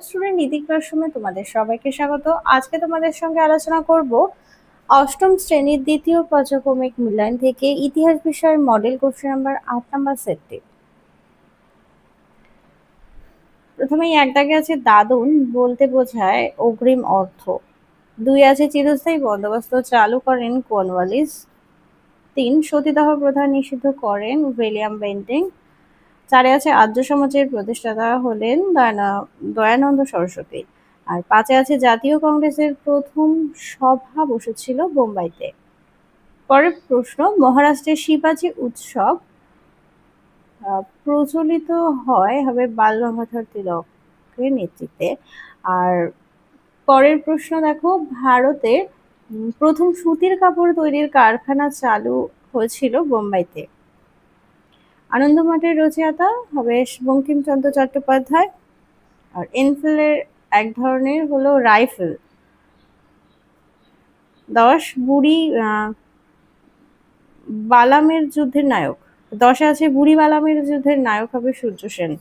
Student নীতি ক্লাসরুমে তোমাদের সবাইকে স্বাগত। আজকে তোমাদের সঙ্গে আলোচনা করব অষ্টম শ্রেণীর দ্বিতীয় পর্যায়ক্রমিক মূল্যায়ন থেকে ইতিহাস বিষয়ের মডেল কোশ্চেন নাম্বার ৮ নাম্বার সেটটি। প্রথমেই এক দাগে আছে দাদন বলতে বোঝায় অগ্রিম অর্থ। ২ আছে চিরস্থায়ী বন্দোবস্ত চালু করেন কর্নওয়ালিস। ৩ সতীদাহ প্রথা নিষিদ্ধ করেন উইলিয়াম বেন্টিং। ৪ আছে আর্য সমাজের প্রতিষ্ঠাতা হলেন দয়ানন্দ সরস্বতী। আর ৫ আছে জাতীয় কংগ্রেসের প্রথম সভা বসেছিল বোম্বাইতে। পরের প্রশ্ন, মহারাষ্ট্রের শিবাজি উৎসব প্রচলিত হবে বাল গঙ্গাধর তিলকের নেতৃত্বে। আর পরের প্রশ্ন দেখো, ভারতে প্রথম সুতির কাপড় তৈরির কারখানা চালু হয়েছিল বোম্বাইতে। আনন্দমঠের রচয়িতা হবে বঙ্কিমচন্দ্র চট্টোপাধ্যায়। আর এনফিল্ডের এক ধরনের হলো রাইফেল। ১০ বুড়ি বালামের যুদ্ধের নায়ক। ১০ আছে বুড়ি বালামের যুদ্ধের নায়ক হবে সূর্য সেন।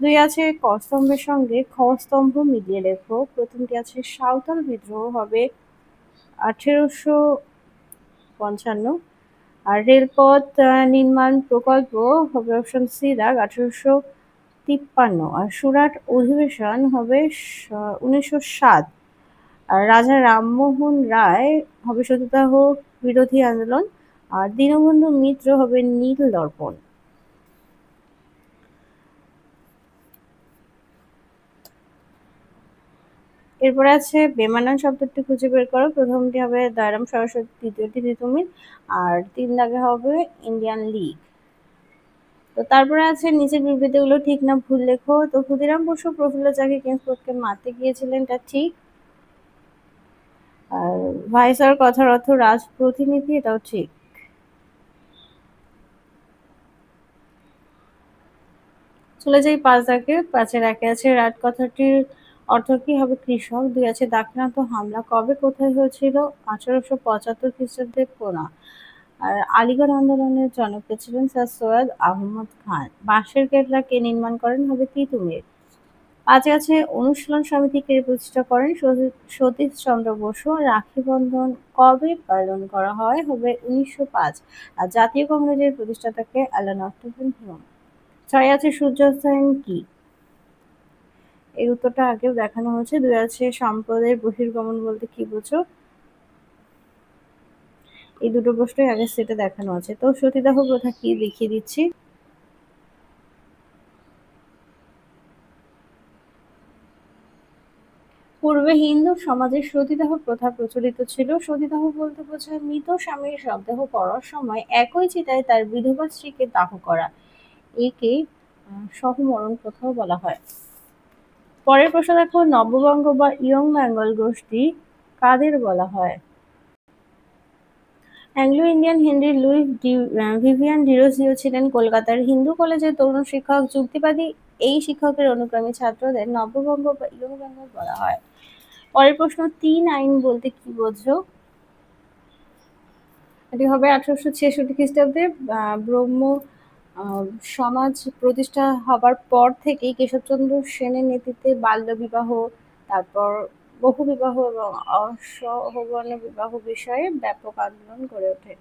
২ আছে ক স্তম্ভের সঙ্গে খ স্তম্ভ মিলিয়ে লেখো। প্রথমটি আছে সাঁওতাল বিদ্রোহ হবে ১৮৫৫। আর রেলপথ নির্মাণ প্রকল্প হবে অপশন সি দাগ ১৮৫৩। আর সুরাট অধিবেশন হবে ১৯০৭। আর রাজা রামমোহন রায় হবে সতীদাহ বিরোধী আন্দোলন। আর দীনবন্ধু মিত্র হবে নীল দর্পণ। এরপরে আছে বেমানান শব্দটি খুঁজে বের করো। প্রথমটি হবে দয়ারাম সরস্বতী, দ্বিতীয়টি তিতুমির, আর ৩ দাগে হবে ইন্ডিয়ান লীগ। তো তারপরে আছে নিচের বিবৃতিগুলো ঠিক না ভুল লেখো। তো ক্ষুদিরাম বসু প্রফুল্ল চাকি কিংসফোর্ডকে মারতে গিয়েছিলেন, এটা ঠিক। আর ভাইসরয়ের কথার অর্থ রাজপ্রতিনিধি, এটাও ঠিক। চলে যাই ৫ দাগে। ৫-এর ১-এ আছে রাট কথাটির অর্থ কি হবে কৃষক। ২ আছে দাক্ষিণাত্য হামলা কবে কোথায় হয়েছিল ১৮৭৫ খ্রিস্টাব্দে কোনা। আর আলিগড় আন্দোলনের জনক কে ছিলেন স্যার সৈয়দ আহমদ খান। বাঁশের কেল্লা কে নির্মাণ করেন হবে তিতুমির। ৫-এ আছে অনুশীলন সমিতি কে প্রতিষ্ঠা করেন সতীশচন্দ্র বসু। রাখি বন্ধন কবে পালন করা হয় হবে ১৯০৫। আর জাতীয় কংগ্রেসের প্রতিষ্ঠাতাকে অ্যালান অক্টোভিন হিউম। ৬ আছে সূর্যাস্তায়ন কি, এই উত্তরটা আগেও দেখানো হয়েছে। ২ আছে সম্পদের বহির্গমন বলতে কি বোঝো, এই দুটো প্রশ্নই আগের সেটে দেখানো আছে। তো সতীদাহ প্রথা কি দেখিয়ে দিচ্ছি। পূর্বে হিন্দু সমাজে সতীদাহ প্রথা প্রচলিত ছিল। সতীদাহ বলতে বোঝায় মৃত স্বামীর শবদেহ পড়ার সময় একই চিতায় তার বিধবা স্ত্রীকে দাহ করা। একে সহমরণ প্রথাও বলা হয়। পরের প্রশ্ন দেখো, নববঙ্গ বা ইয়ং বেঙ্গল গোষ্ঠী কাদের বলা হয়। Anglo Indian Henry Louis Vivian Derozio ছিলেন কলকাতার হিন্দু কলেজের তরুণ শিক্ষক। যুক্তিবাদী এই শিক্ষকের অনুগামী ছাত্রদের নববঙ্গ বা ইয়ং বেঙ্গল বলা হয়। পরের প্রশ্ন, ৩ আইন বলতে কি বোঝো। এটি হবে ১৮৬৬ খ্রিস্টাব্দে ব্রহ্ম সমাজ প্রতিষ্ঠা হবার পর থেকেই কেশবচন্দ্র সেনের নেতৃত্বে বাল্যবিবাহ, তারপর বহুবিবাহ এবং অসহবর্ণ বিবাহ বিষয়ে ব্যাপক আন্দোলন গড়ে ওঠে।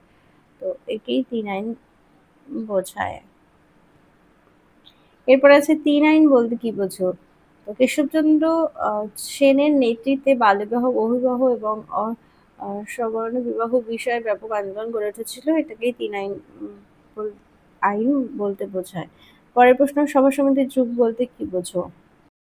তো একেই ৩ আইন বোঝায়। এরপর আছে ৩ আইন বলতে কি বোঝো। তো কেশবচন্দ্র সেনের নেতৃত্বে বাল্যবিবাহ, বহুবিবাহ এবং সবর্ণ বিবাহ বিষয়ে ব্যাপক আন্দোলন গড়ে উঠেছিল, এটাকেই ৩ আইন বলতে বোঝায়। পরের প্রশ্ন, সভা সমিতির যুগ বলতে কি বোঝো।